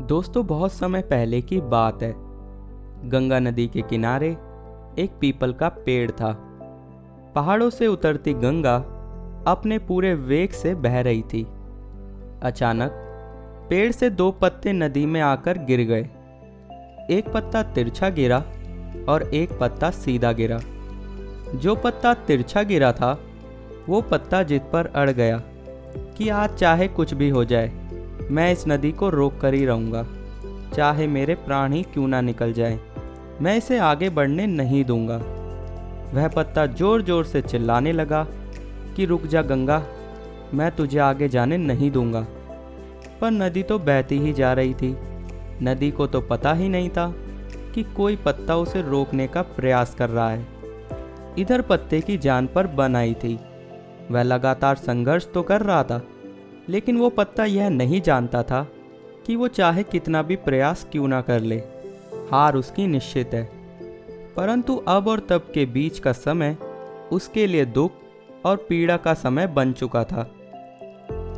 दोस्तों, बहुत समय पहले की बात है। गंगा नदी के किनारे एक पीपल का पेड़ था। पहाड़ों से उतरती गंगा अपने पूरे वेग से बह रही थी। अचानक पेड़ से दो पत्ते नदी में आकर गिर गए। एक पत्ता तिरछा गिरा और एक पत्ता सीधा गिरा। जो पत्ता तिरछा गिरा था वो पत्ता जिद पर अड़ गया कि आज चाहे कुछ भी हो जाए, मैं इस नदी को रोक कर ही रहूँगा। चाहे मेरे प्राण ही क्यों ना निकल जाए, मैं इसे आगे बढ़ने नहीं दूंगा। वह पत्ता जोर जोर से चिल्लाने लगा कि रुक जा गंगा, मैं तुझे आगे जाने नहीं दूंगा। पर नदी तो बहती ही जा रही थी। नदी को तो पता ही नहीं था कि कोई पत्ता उसे रोकने का प्रयास कर रहा है। इधर पत्ते की जान पर बन आई थी। वह लगातार संघर्ष तो कर रहा था, लेकिन वो पत्ता यह नहीं जानता था कि वो चाहे कितना भी प्रयास क्यों ना कर ले, हार उसकी निश्चित है। परंतु अब और तब के बीच का समय उसके लिए दुख और पीड़ा का समय बन चुका था।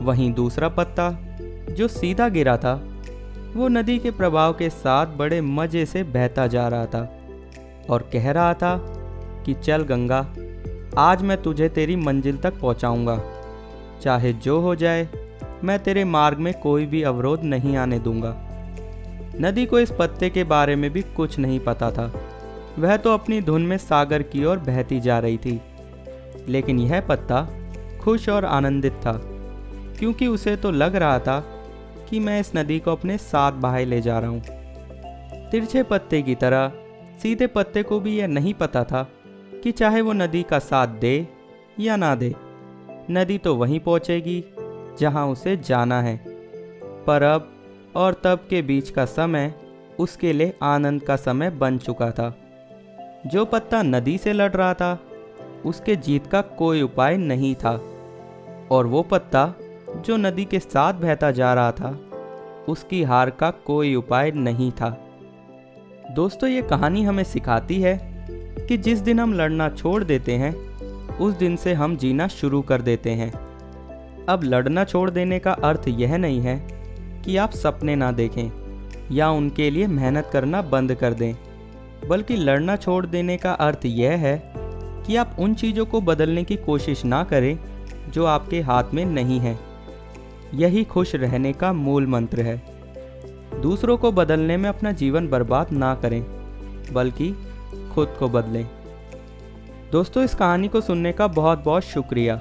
वहीं दूसरा पत्ता जो सीधा गिरा था, वो नदी के प्रभाव के साथ बड़े मजे से बहता जा रहा था और कह रहा था कि चल गंगा, आज मैं तुझे तेरी मंजिल तक पहुंचाऊंगा। चाहे जो हो जाए, मैं तेरे मार्ग में कोई भी अवरोध नहीं आने दूंगा। नदी को इस पत्ते के बारे में भी कुछ नहीं पता था। वह तो अपनी धुन में सागर की ओर बहती जा रही थी। लेकिन यह पत्ता खुश और आनंदित था, क्योंकि उसे तो लग रहा था कि मैं इस नदी को अपने साथ बहाए ले जा रहा हूँ। तिरछे पत्ते की तरह सीधे पत्ते को भी यह नहीं पता था कि चाहे वो नदी का साथ दे या ना दे, नदी तो वहीं पहुँचेगी जहाँ उसे जाना है। पर अब और तब के बीच का समय उसके लिए आनंद का समय बन चुका था। जो पत्ता नदी से लड़ रहा था, उसके जीत का कोई उपाय नहीं था, और वो पत्ता जो नदी के साथ बहता जा रहा था, उसकी हार का कोई उपाय नहीं था। दोस्तों, ये कहानी हमें सिखाती है कि जिस दिन हम लड़ना छोड़ देते हैं, उस दिन से हम जीना शुरू कर देते हैं। अब लड़ना छोड़ देने का अर्थ यह नहीं है कि आप सपने ना देखें या उनके लिए मेहनत करना बंद कर दें, बल्कि लड़ना छोड़ देने का अर्थ यह है कि आप उन चीज़ों को बदलने की कोशिश ना करें जो आपके हाथ में नहीं है। यही खुश रहने का मूल मंत्र है। दूसरों को बदलने में अपना जीवन बर्बाद ना करें, बल्कि खुद को बदलें। दोस्तों, इस कहानी को सुनने का बहुत बहुत शुक्रिया।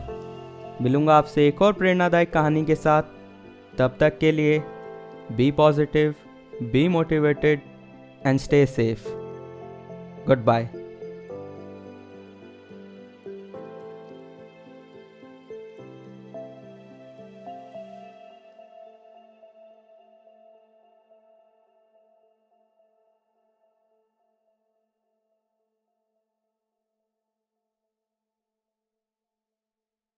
मिलूंगा आपसे एक और प्रेरणादायक कहानी के साथ। तब तक के लिए be positive, be motivated and stay safe. Good bye.